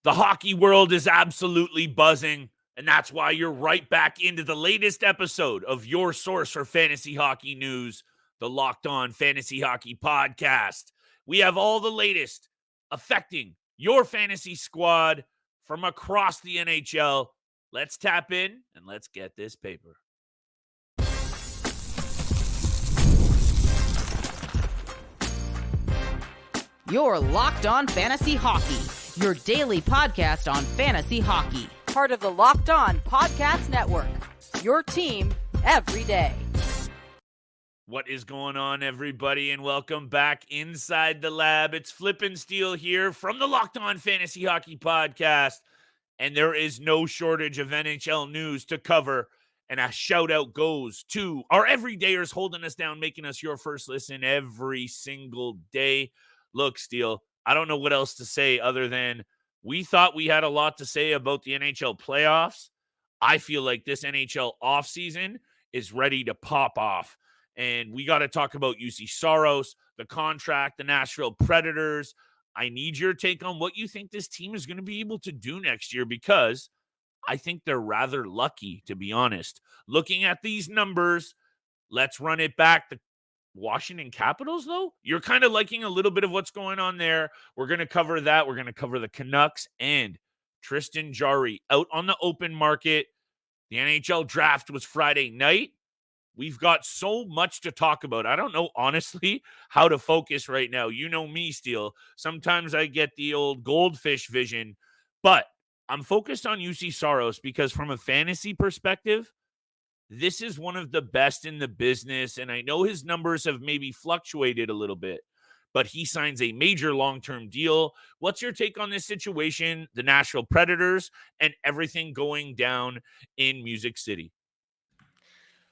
The hockey world is absolutely buzzing, and that's why you're right back into the latest episode of your source for fantasy hockey news, the Locked On Fantasy Hockey Podcast. We have all the latest affecting your fantasy squad from across the NHL. Let's tap in and let's get this paper. You're Locked On Fantasy Hockey, your daily podcast on fantasy hockey. Part of the Locked On Podcast Network, your team every day. What is going on, everybody, and welcome back inside the lab. It's Flip and Steel here from the Locked On Fantasy Hockey Podcast, and there is no shortage of NHL news to cover, and a shout-out goes to our everydayers holding us down, making us your first listen every single day. Look, Steel, I don't know what else to say other than we thought we had a lot to say about the NHL playoffs. I feel like this NHL offseason is ready to pop off. And we got to talk about UC Saros, the contract, the Nashville Predators. I need your take on what you think this team is going to be able to do next year, because I think they're rather lucky, to be honest. Looking at these numbers, let's run it back. The Washington Capitals, though, you're kind of liking a little bit of what's going on there. We're going to cover that. We're going to cover the Canucks and Tristan Jarry out on the open market. The NHL Draft was Friday night. We've got so much to talk about. I don't know, honestly, how to focus right now. You know me, Steel. Sometimes I get the old goldfish vision, but I'm focused on UC Saros because from a fantasy perspective, this is one of the best in the business, and I know his numbers have maybe fluctuated a little bit, but he signs a major long-term deal. What's your take on this situation, the Nashville Predators, and everything going down in Music City?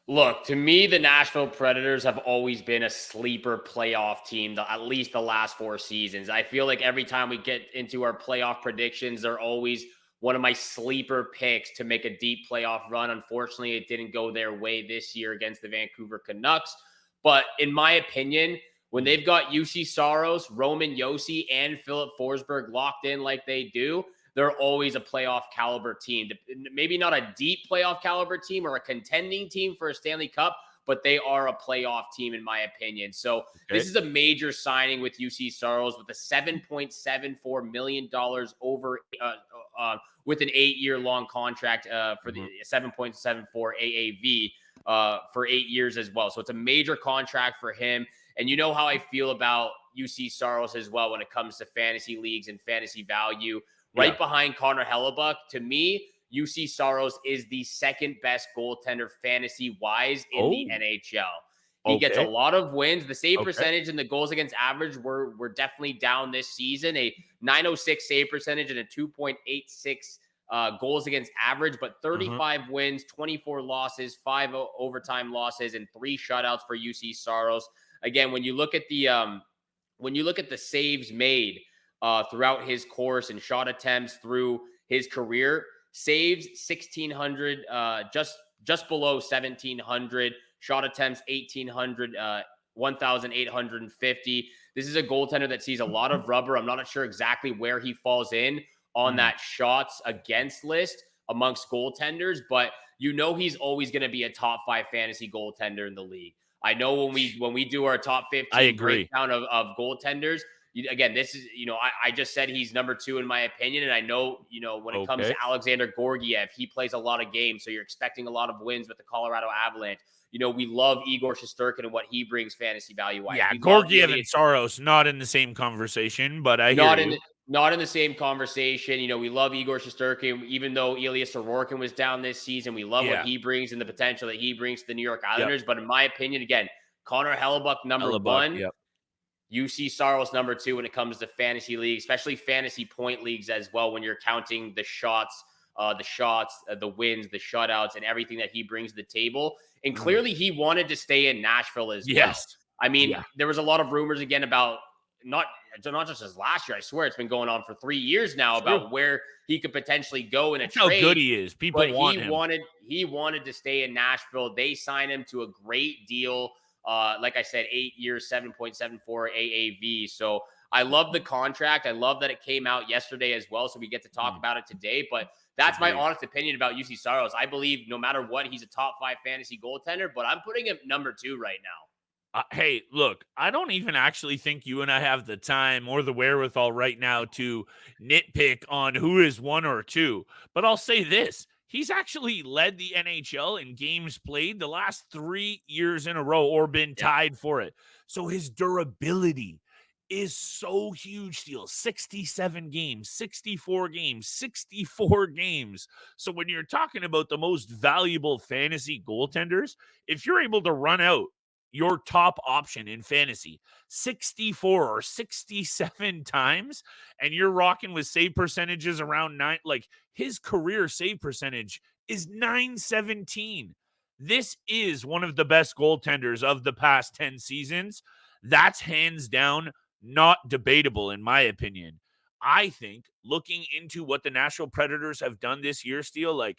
Look, to me, the Nashville Predators have always been a sleeper playoff team, at least the last 4 seasons. I feel like every time we get into our playoff predictions, they're always one of my sleeper picks to make a deep playoff run. Unfortunately, it didn't go their way this year against the Vancouver Canucks. But in my opinion, when they've got UC Saros, Roman Josi, and Philip Forsberg locked in like they do, they're always a playoff caliber team. Maybe not a deep playoff caliber team or a contending team for a Stanley Cup, but they are a playoff team, in my opinion. So This is a major signing with UC Saros with a $7.74 million over with an 8-year long contract for the 7.74 AAV for 8 years as well. So it's a major contract for him. And you know how I feel about UC Saros as well when it comes to fantasy leagues and fantasy value. Right behind Connor Hellebuyck, to me, UC Saros is the second best goaltender fantasy-wise in the NHL. He gets a lot of wins. The save percentage and the goals against average were definitely down this season. A .906 save percentage and a 2.86 goals against average, but 35 wins, 24 losses, 5 overtime losses, and 3 shutouts for UC Saros. Again, when you look at the saves made throughout his course and shot attempts through his career, saves 1,600, just below 1,700, shot attempts 1,800, 1,850. This is a goaltender that sees a lot of rubber. I'm not sure exactly where he falls in on that shots against list amongst goaltenders, but you know he's always going to be a top 5 fantasy goaltender in the league. I know when we do our top 15 breakdown of goaltenders, again, this is, I just said he's number 2 in my opinion. And I know, when it comes to Alexander Georgiev, he plays a lot of games. So you're expecting a lot of wins with the Colorado Avalanche. We love Igor Shesterkin and what he brings fantasy value-wise. Yeah, Georgiev and Saros, not in the same conversation, but I hear you. Not in the same conversation. We love Igor Shesterkin, even though Elias Sorokin was down this season. We love what he brings and the potential that he brings to the New York Islanders. But in my opinion, again, Connor Hellebuyck, number 1. UC Saros number 2 when it comes to fantasy leagues, especially fantasy point leagues as well, when you're counting the shots, the wins, the shutouts, and everything that he brings to the table. And clearly he wanted to stay in Nashville as well. I mean, there was a lot of rumors again about not just as last year. I swear it's been going on for 3 years now about where he could potentially go in a trade. How good he is. People want him. He wanted to stay in Nashville. They signed him to a great deal. Like I said, 8 years, 7.74 AAV. So I love the contract. I love that it came out yesterday as well, so we get to talk about it today. But that's my honest opinion about UC Saros. I believe no matter what, he's a top 5 fantasy goaltender, but I'm putting him number 2 right now. Hey, look, I don't even actually think you and I have the time or the wherewithal right now to nitpick on who is 1 or 2. But I'll say this. He's actually led the NHL in games played the last 3 years in a row or been tied for it. So his durability is so huge, Steele. 67 games, 64 games, 64 games. So when you're talking about the most valuable fantasy goaltenders, if you're able to run out your top option in fantasy 64 or 67 times and you're rocking with save percentages around 9, like his career save percentage is 917. This is one of the best goaltenders of the past 10 seasons. That's hands down not debatable in my opinion. I think looking into what the Nashville Predators have done this year, Steele, like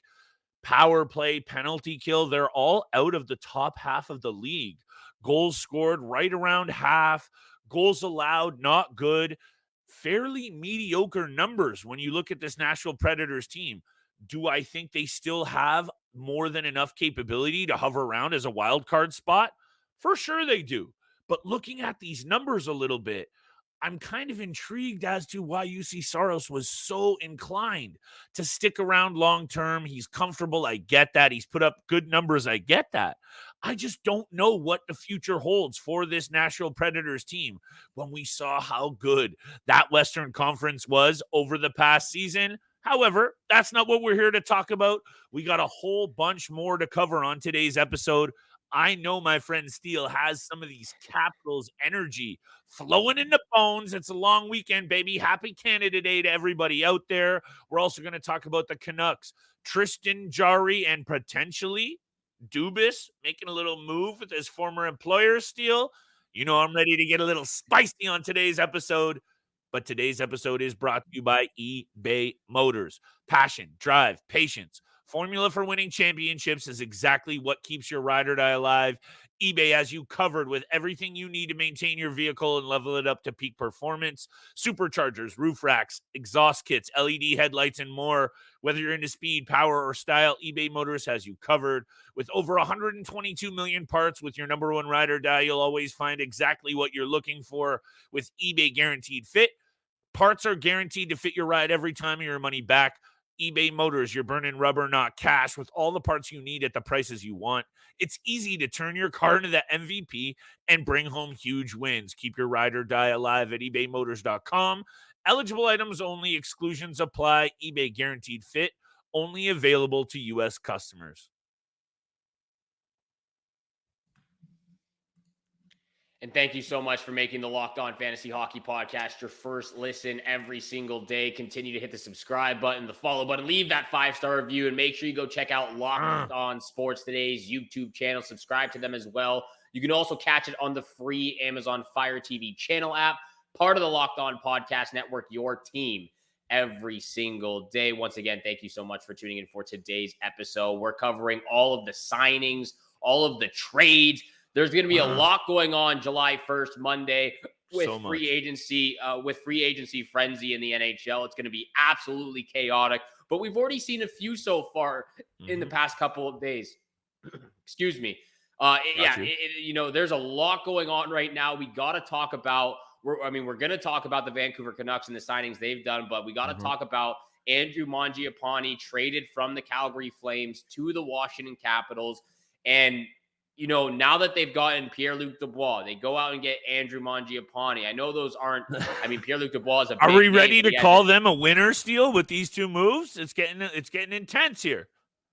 power play, penalty kill, they're all out of the top half of the league. Goals scored right around half, goals allowed not good, fairly mediocre numbers when you look at this Nashville Predators team. Do I think they still have more than enough capability to hover around as a wild card spot? For sure they do. But looking at these numbers a little bit, I'm kind of intrigued as to why UC Saros was so inclined to stick around long term. He's comfortable. I get that. He's put up good numbers. I get that. I just don't know what the future holds for this Nashville Predators team when we saw how good that Western Conference was over the past season. However, that's not what we're here to talk about. We got a whole bunch more to cover on today's episode. I know my friend Steele has some of these Capitals energy flowing in the bones. It's a long weekend, baby. Happy Canada Day to everybody out there. We're also going to talk about the Canucks, Tristan Jarry, and potentially Dubas making a little move with his former employer, Steele. You know I'm ready to get a little spicy on today's episode. But today's episode is brought to you by eBay Motors. Passion, drive, patience. Formula for winning championships is exactly what keeps your ride or die alive. eBay has you covered with everything you need to maintain your vehicle and level it up to peak performance. Superchargers, roof racks, exhaust kits, LED headlights, and more. Whether you're into speed, power, or style, eBay Motors has you covered. With over 122 million parts, with your number one ride or die, you'll always find exactly what you're looking for with eBay Guaranteed Fit. Parts are guaranteed to fit your ride every time, or your money back. eBay Motors, you're burning rubber, not cash, with all the parts you need at the prices you want. It's easy to turn your car into the MVP and bring home huge wins. Keep your ride or die alive at ebaymotors.com. Eligible items only. Exclusions apply. eBay Guaranteed Fit, only available to U.S. customers. And thank you so much for making the Locked On Fantasy Hockey Podcast your first listen every single day. Continue to hit the subscribe button, the follow button, leave that 5-star review, and make sure you go check out Locked On Sports Today's YouTube channel. Subscribe to them as well. You can also catch it on the free Amazon Fire TV channel app, part of the Locked On Podcast Network, your team every single day. Once again, thank you so much for tuning in for today's episode. We're covering all of the signings, all of the trades. There's going to be a lot going on July 1st, Monday, with free agency frenzy in the NHL. It's going to be absolutely chaotic, but we've already seen a few so far in the past couple of days. Excuse me. There's a lot going on right now. We got to talk about, we're going to talk about the Vancouver Canucks and the signings they've done, but we got to talk about Andrew Mangiapane traded from the Calgary Flames to the Washington Capitals. And now that they've gotten Pierre-Luc Dubois, they go out and get Andrew Mangiapane. I know those aren't, Pierre-Luc Dubois is a big Are we ready name, to call them a winner, Steele, with these two moves? It's getting intense here.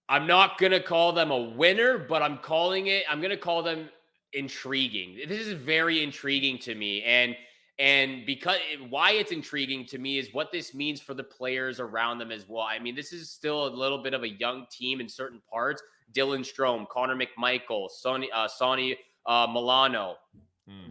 I'm not going to call them a winner, but I'm going to call them intriguing. This is very intriguing to me. And because why it's intriguing to me is what this means for the players around them as well. This is still a little bit of a young team in certain parts. Dylan Strome, Connor McMichael, Sonny Milano,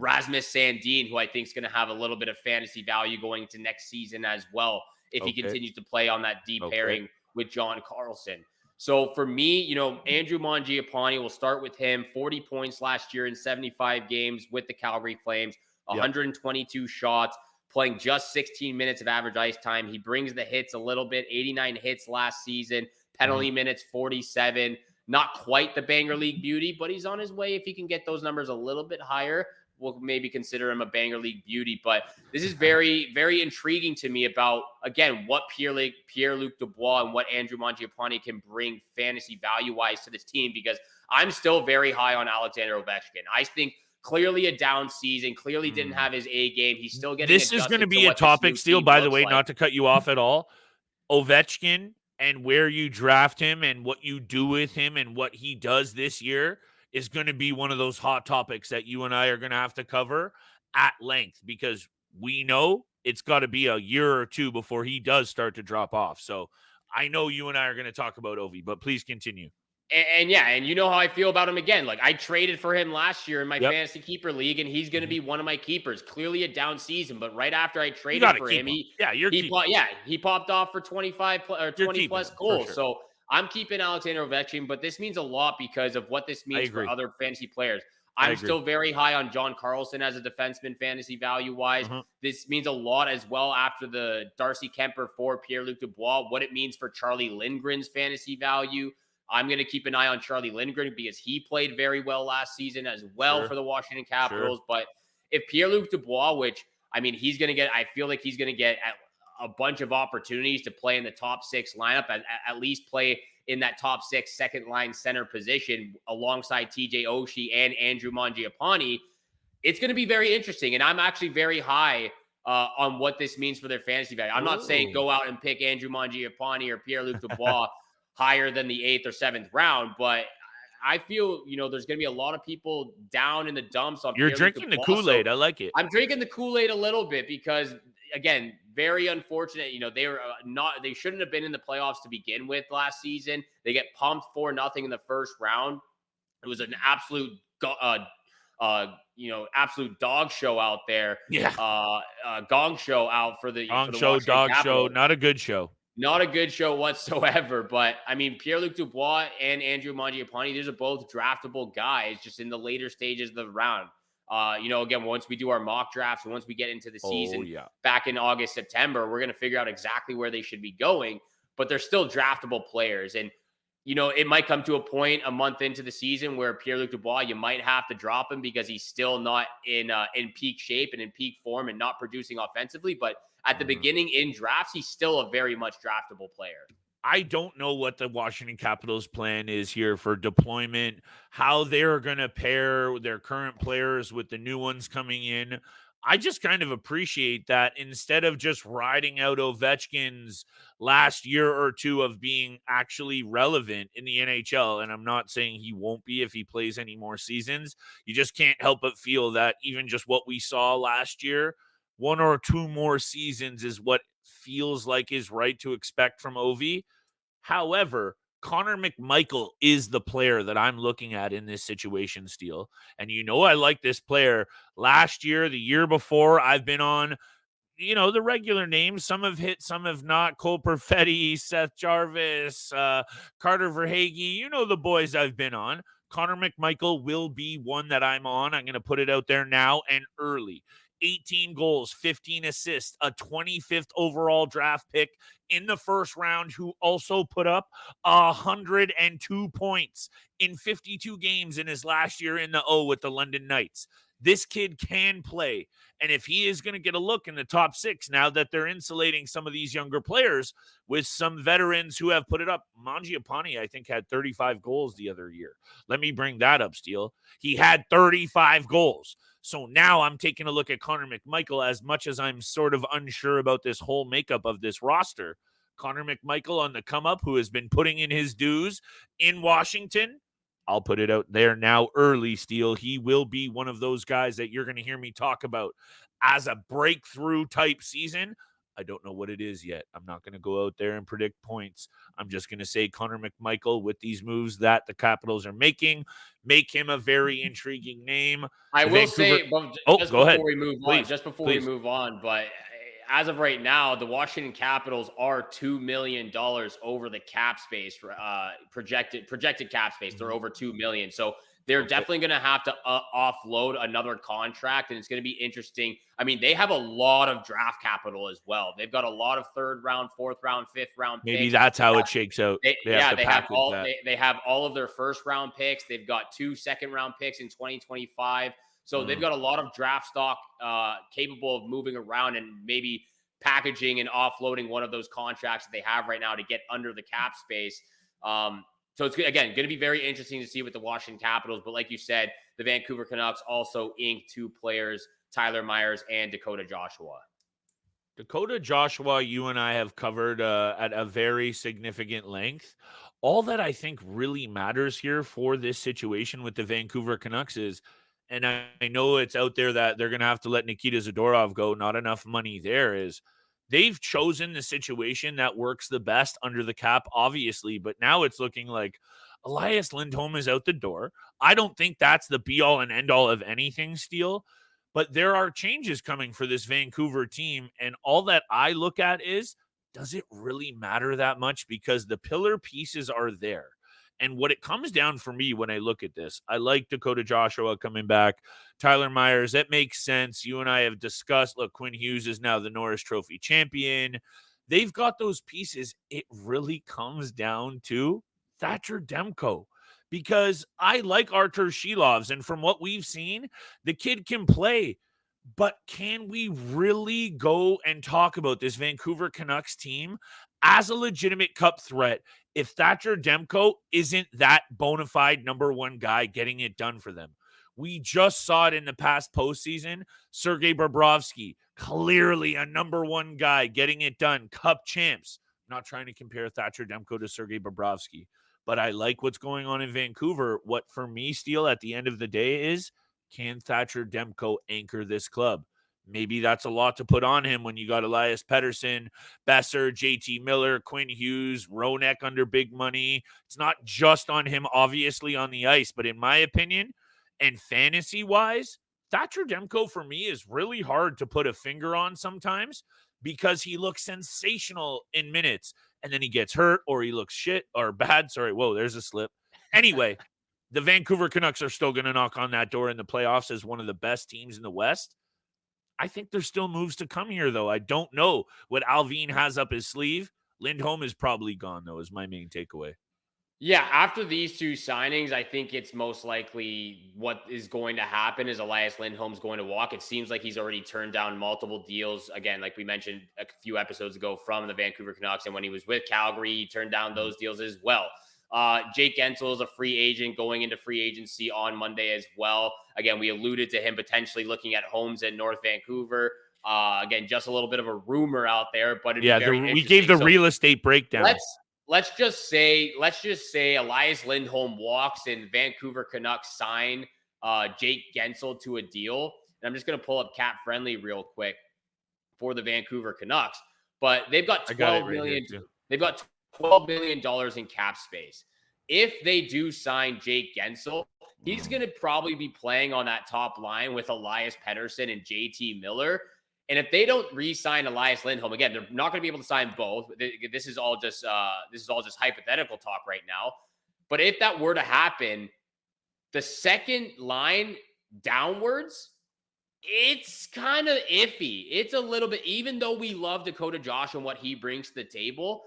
Rasmus Sandin, who I think is going to have a little bit of fantasy value going into next season as well, if he continues to play on that deep pairing with John Carlson. So for me, Andrew Mangiapane, we'll start with him. 40 points last year in 75 games with the Calgary Flames, 122 shots, playing just 16 minutes of average ice time. He brings the hits a little bit, 89 hits last season, penalty minutes 47. Not quite the banger league beauty, but he's on his way. If he can get those numbers a little bit higher, we'll maybe consider him a banger league beauty. But this is very, very intriguing to me about, again, what Pierre-Luc Dubois and what Andrew Mangiapane can bring fantasy value-wise to this team, because I'm still very high on Alexander Ovechkin. I think clearly a down season, clearly didn't have his A game. He's still getting This is going to be a topic, Steele, by the way, not to cut you off at all. Ovechkin and where you draft him and what you do with him and what he does this year is going to be one of those hot topics that you and I are going to have to cover at length, because we know it's got to be a year or two before he does start to drop off. So I know you and I are going to talk about Ovi, but please continue. And yeah, and you know how I feel about him again. Like, I traded for him last year in my fantasy keeper league, and he's going to be one of my keepers. Clearly a down season, but right after I traded for him, he popped off for 25 or 20 plus goals. Sure. So I'm keeping Alexander Ovechkin, but this means a lot because of what this means for other fantasy players. I'm still very high on John Carlson as a defenseman fantasy value-wise. This means a lot as well after the Darcy Kemper for Pierre-Luc Dubois, what it means for Charlie Lindgren's fantasy value. I'm going to keep an eye on Charlie Lindgren because he played very well last season as well for the Washington Capitals. But if Pierre-Luc Dubois, which, I mean, I feel like he's going to get a bunch of opportunities to play in the top 6 lineup, at least play in that top 6 second line center position alongside TJ Oshie and Andrew Mangiapane, it's going to be very interesting. And I'm actually very high on what this means for their fantasy value. I'm not saying go out and pick Andrew Mangiapane or Pierre-Luc Dubois higher than the 8th or 7th round, but I feel, there's going to be a lot of people down in the dumps on. You're drinking the Kool-Aid. I like it. I'm drinking the Kool-Aid a little bit because, again, very unfortunate. They shouldn't have been in the playoffs to begin with last season. They get pumped 4-0 in the first round. It was an absolute absolute dog show out there. Yeah. Gong show out for the dog show. Not a good show. Not a good show whatsoever. But, I mean, Pierre-Luc Dubois and Andrew Mangiapane, these are both draftable guys just in the later stages of the round. Again, once we do our mock drafts and once we get into the season back in August, September, we're going to figure out exactly where they should be going. But they're still draftable players. And, it might come to a point a month into the season where Pierre-Luc Dubois, you might have to drop him because he's still not in peak shape and in peak form and not producing offensively. But at the beginning in drafts, he's still a very much draftable player. I don't know what the Washington Capitals plan is here for deployment, how they're going to pair their current players with the new ones coming in. I just kind of appreciate that instead of just riding out Ovechkin's last year or two of being actually relevant in the NHL, and I'm not saying he won't be if he plays any more seasons, you just can't help but feel that even just what we saw last year, 1 or 2 more seasons is what feels like is right to expect from Ovi. However, Connor McMichael is the player that I'm looking at in this situation, Steele. And I like this player. Last year, the year before, I've been on, the regular names. Some have hit, some have not. Cole Perfetti, Seth Jarvis, Carter Verhaeghe. The boys I've been on. Connor McMichael will be one that I'm on. I'm going to put it out there now and early. 18 goals, 15 assists, a 25th overall draft pick in the first round who also put up 102 points in 52 games in his last year in the O with the London Knights. This kid can play. And if he is going to get a look in the top 6 now that they're insulating some of these younger players with some veterans who have put it up. Mangiapane, I think, had 35 goals the other year. Let me bring that up, Steele. He had 35 goals. So now I'm taking a look at Connor McMichael as much as I'm sort of unsure about this whole makeup of this roster. Connor McMichael on the come up, who has been putting in his dues in Washington. I'll put it out there now early, Steele. He will be one of those guys that you're going to hear me talk about as a breakthrough type season. I don't know what it is yet. I'm not going to go out there and predict points. I'm just going to say Connor McMichael, with these moves that the Capitals are making, make him a very intriguing name. I will say, just go ahead. We move on, but as of right now, the Washington Capitals are $2 million over the cap space, projected cap space. They're over $2 million. So They're definitely going to have to offload another contract, and it's going to be interesting. I mean, they have a lot of draft capital as well. They've got a lot of 3rd round, 4th round, 5th round Maybe picks. that's how it shakes out. They have all of their 1st round picks. They've got 2 2nd round picks in 2025. So they've got a lot of draft stock capable of moving around and maybe packaging and offloading one of those contracts that they have right now to get under the cap space. So it's, again, going to be very interesting to see with the Washington Capitals. But like you said, the Vancouver Canucks also inked 2 players, Tyler Myers and Dakota Joshua. Dakota Joshua, you and I have covered at a very significant length. All that I think really matters here for this situation with the Vancouver Canucks is, and I know it's out there that they're going to have to let Nikita Zadorov go, not enough money there, is they've chosen the situation that works the best under the cap, obviously, but now it's looking like Elias Lindholm is out the door. I don't think that's the be-all and end-all of anything, Steele, but there are changes coming for this Vancouver team, and all that I look at is, does it really matter that much? Because the pillar pieces are there. And what it comes down for me when I look at this, I like Dakota Joshua coming back. Tyler Myers, that makes sense. You and I have discussed, look, Quinn Hughes is now the Norris Trophy champion. They've got those pieces. It really comes down to Thatcher Demko, because I like Artur Shilovs, and from what we've seen, the kid can play. But can we really go and talk about this Vancouver Canucks team as a legitimate cup threat if Thatcher Demko isn't that bona fide number 1 guy getting it done for them? We just saw it in the past postseason. Sergei Bobrovsky, clearly a number 1 guy getting it done. Cup champs. I'm not trying to compare Thatcher Demko to Sergei Bobrovsky, but I like what's going on in Vancouver. What for me, Steele, at the end of the day is, can Thatcher Demko anchor this club? Maybe that's a lot to put on him when you got Elias Pettersson, Besser, JT Miller, Quinn Hughes, Ronek under big money. It's not just on him, obviously, on the ice, but in my opinion, and fantasy-wise, Thatcher Demko for me is really hard to put a finger on sometimes because he looks sensational in minutes, and then he gets hurt or he looks shit or bad. Sorry, whoa, there's a slip. Anyway, the Vancouver Canucks are still going to knock on that door in the playoffs as one of the best teams in the West. I think there's still moves to come here, though. I don't know what Alvin has up his sleeve. Lindholm is probably gone, though, is my main takeaway. Yeah, after these 2 signings, I think it's most likely what is going to happen is Elias Lindholm's going to walk. It seems like he's already turned down multiple deals. Again, like we mentioned a few episodes ago from the Vancouver Canucks, and when he was with Calgary, he turned down those deals as well. Jake Gensel is a free agent going into free agency on Monday as well. Again, we alluded to him potentially looking at homes in North Vancouver. Again, just a little bit of a rumor out there, but we gave the real estate breakdown. Let's just say Elias Lindholm walks and Vancouver Canucks sign Jake Gensel to a deal. And I'm just going to pull up Cap Friendly real quick for the Vancouver Canucks, but they've got $12 million. They've got $12 million in cap space. If they do sign Jake Gensel, he's going to probably be playing on that top line with Elias Pettersson and JT Miller. And if they don't re-sign Elias Lindholm, again, they're not going to be able to sign both. This is all just hypothetical talk right now. But if that were to happen, the second line downwards, it's kind of iffy. It's a little bit, even though we love Dakota Joshua and what he brings to the table,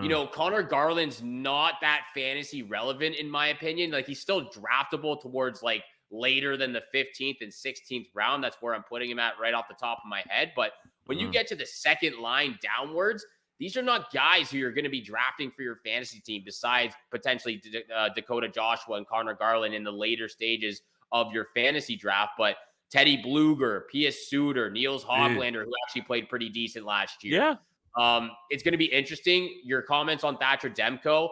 you know, Connor Garland's not that fantasy relevant in my opinion. Like, he's still draftable towards like later than the 15th and 16th round. That's where I'm putting him at right off the top of my head. But when you get to the second line downwards, these are not guys who you're going to be drafting for your fantasy team besides potentially Dakota Joshua and Connor Garland in the later stages of your fantasy draft. But Teddy Bluger, Pius Suter, Niels Hoglander, who actually played pretty decent last year. Yeah. It's going to be interesting. Your comments on Thatcher Demko,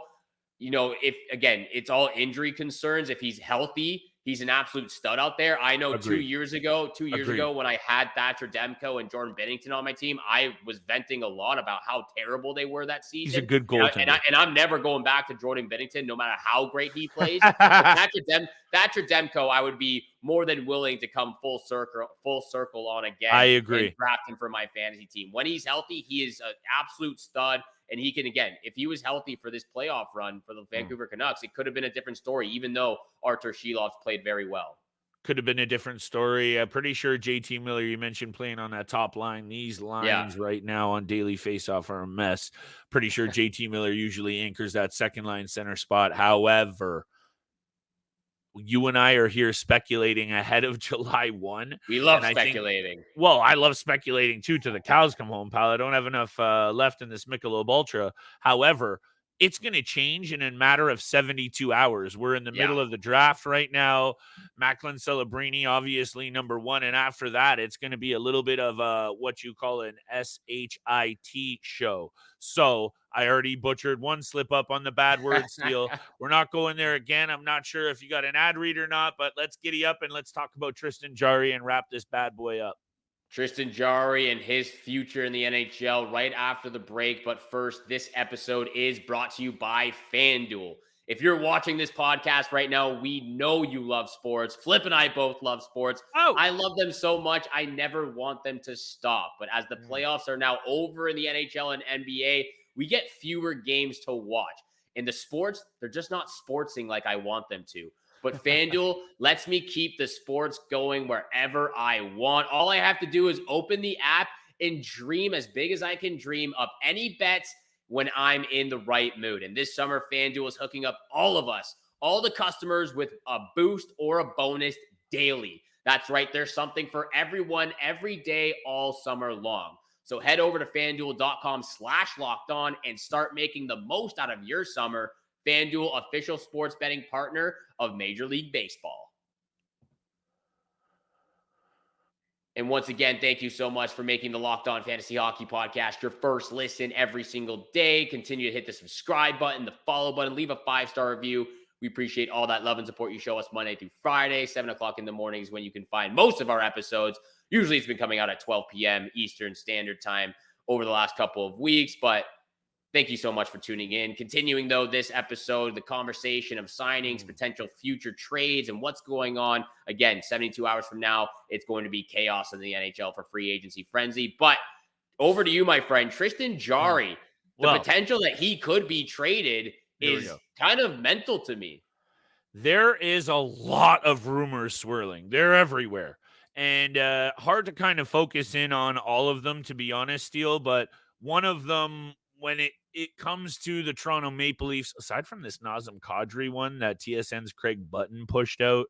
you know, if again, it's all injury concerns. If he's healthy, he's an absolute stud out there. I know Agreed. 2 years ago, when I had Thatcher Demko and Jordan Binnington on my team, I was venting a lot about how terrible they were that season. He's a good goaltender. And I'm never going back to Jordan Binnington, no matter how great he plays. Thatcher Demko, I would be more than willing to come full circle on again. I agree. And draft him for my fantasy team. When he's healthy, he is an absolute stud. And he can, again, if he was healthy for this playoff run for the Vancouver Canucks, it could have been a different story, even though Artur Shilov's played very well. Could have been a different story. I'm pretty sure JT Miller, you mentioned playing on that top line. These lines right now on Daily Faceoff are a mess. Pretty sure JT Miller usually anchors that second line center spot. However, you and I are here speculating ahead of July 1. We love speculating. I love speculating too, to the cows come home, pal. I don't have enough left in this Michelob Ultra. However, it's going to change in a matter of 72 hours. We're in the middle of the draft right now. Macklin Celebrini, obviously, number 1. And after that, it's going to be a little bit of what you call an SHIT show. So I already butchered one slip up on the bad word steal. We're not going there again. I'm not sure if you got an ad read or not, but let's giddy up and let's talk about Tristan Jarry and wrap this bad boy up. Tristan Jarry and his future in the NHL right after the break. But first, this episode is brought to you by FanDuel. If you're watching this podcast right now, we know you love sports. Flip and I both love sports. I love them so much, I never want them to stop. But as the playoffs are now over in the NHL and NBA, we get fewer games to watch. In the sports, they're just not sportsing like I want them to. But FanDuel lets me keep the sports going wherever I want. All I have to do is open the app and dream as big as I can dream up any bets when I'm in the right mood. And this summer, FanDuel is hooking up all of us, all the customers, with a boost or a bonus daily. That's right. There's something for everyone every day, all summer long. So head over to FanDuel.com/lockedon and start making the most out of your summer. FanDuel, official sports betting partner of Major League Baseball. And once again, thank you so much for making the Locked On Fantasy Hockey Podcast your first listen every single day. Continue to hit the subscribe button, the follow button, leave a 5-star review. We appreciate all that love and support you show us Monday through Friday. 7 o'clock in the mornings when you can find most of our episodes. Usually it's been coming out at 12 p.m. Eastern Standard Time over the last couple of weeks, but thank you so much for tuning in. Continuing, though, this episode, the conversation of signings, potential future trades, and what's going on. Again, 72 hours from now, it's going to be chaos in the NHL for free agency frenzy. But over to you, my friend. Tristan Jarry, the potential that he could be traded is kind of mental to me. There is a lot of rumors swirling. They're everywhere. And hard to kind of focus in on all of them, to be honest, Steele. But one of them, when it comes to the Toronto Maple Leafs, aside from this Nazem Kadri one that TSN's Craig Button pushed out,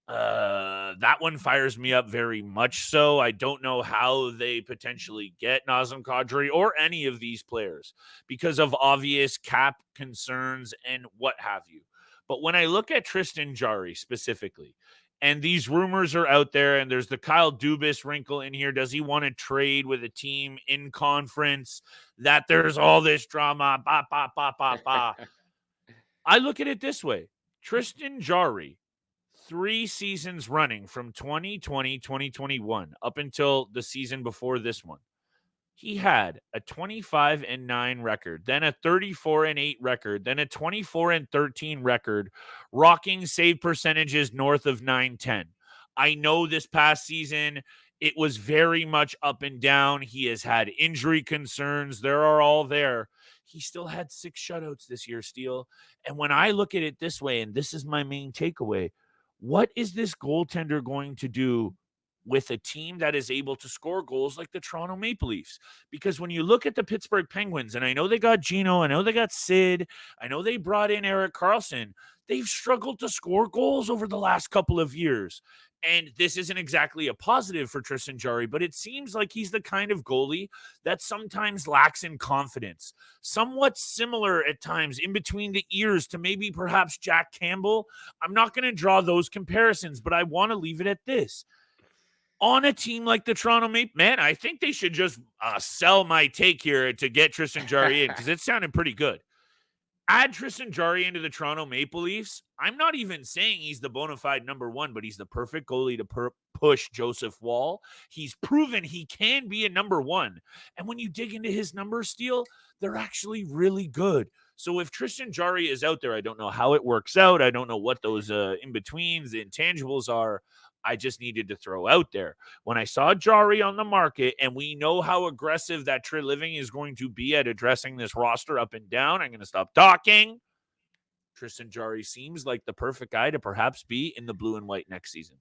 that one fires me up very much so. I don't know how they potentially get Nazem Kadri or any of these players because of obvious cap concerns and what have you. But when I look at Tristan Jarry specifically, and these rumors are out there, and there's the Kyle Dubas wrinkle in here. Does he want to trade with a team in conference? That there's all this drama. I look at it this way. Tristan Jarry, 3 seasons running from 2020, 2021, up until the season before this one, he had a 25-9 record, then a 34-8 record, then a 24-13 record, rocking save percentages north of 910. I know this past season, it was very much up and down. He has had injury concerns. There are all there. He still had 6 shutouts this year, Steele. And when I look at it this way, and this is my main takeaway, what is this goaltender going to do with a team that is able to score goals like the Toronto Maple Leafs? Because when you look at the Pittsburgh Penguins, and I know they got Gino, I know they got Sid, I know they brought in Erik Karlsson, they've struggled to score goals over the last couple of years. And this isn't exactly a positive for Tristan Jarry, but it seems like he's the kind of goalie that sometimes lacks in confidence. Somewhat similar at times in between the ears to maybe perhaps Jack Campbell. I'm not going to draw those comparisons, but I want to leave it at this. On a team like the Toronto Maple, man, I think they should just sell my take here to get Tristan Jarry in because it sounded pretty good. Add Tristan Jarry into the Toronto Maple Leafs. I'm not even saying he's the bona fide number 1, but he's the perfect goalie to push Joseph Woll. He's proven he can be a number 1. And when you dig into his numbers, Steele, they're actually really good. So if Tristan Jarry is out there, I don't know how it works out. I don't know what those in-betweens, the intangibles are. I just needed to throw out there. When I saw Jarry on the market, and we know how aggressive that Treliving is going to be at addressing this roster up and down, I'm going to stop talking. Tristan Jarry seems like the perfect guy to perhaps be in the blue and white next season.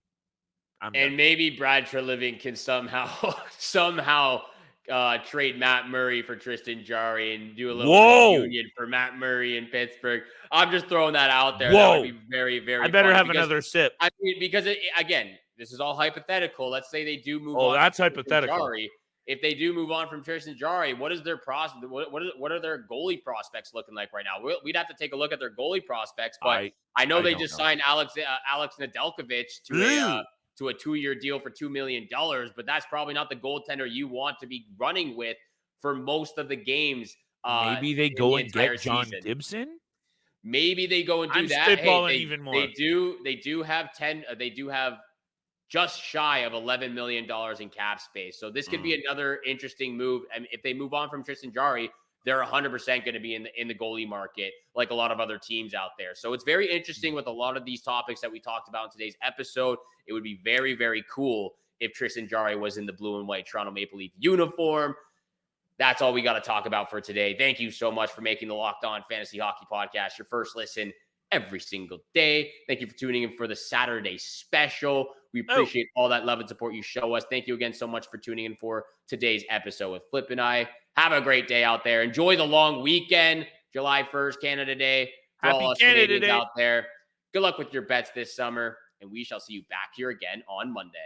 And maybe Brad Treliving can somehow trade Matt Murray for Tristan Jarry and do a little reunion for Matt Murray in Pittsburgh. I'm just throwing that out there. That would be very, very I better fun have another sip. I mean, because again, this is all hypothetical. Let's say they do move on. Oh, that's hypothetical. Jarry. If they do move on from Tristan Jarry, what is their prospect? What are their goalie prospects looking like right now? We'd have to take a look at their goalie prospects, but I know they just signed Alex Nedeljkovic to a 2-year deal for $2 million, but that's probably not the goaltender you want to be running with for most of the games. Maybe they go and get John Gibson. Maybe they go and do that. Spitballing even more. They do have just shy of $11 million in cap space. So this could be another interesting move. And if they move on from Tristan Jarry, they're 100% going to be in the goalie market, like a lot of other teams out there. So it's very interesting with a lot of these topics that we talked about in today's episode. It would be very, very cool if Tristan Jarry was in the blue and white Toronto Maple Leaf uniform. That's all we got to talk about for today. Thank you so much for making the Locked On Fantasy Hockey Podcast your first listen every single day. Thank you for tuning in for the Saturday special. We appreciate all that love and support you show us. Thank you again so much for tuning in for today's episode with Flip and I. Have a great day out there. Enjoy the long weekend. July 1st, Canada Day. For all us Canadians out there. Good luck with your bets this summer, and we shall see you back here again on Monday.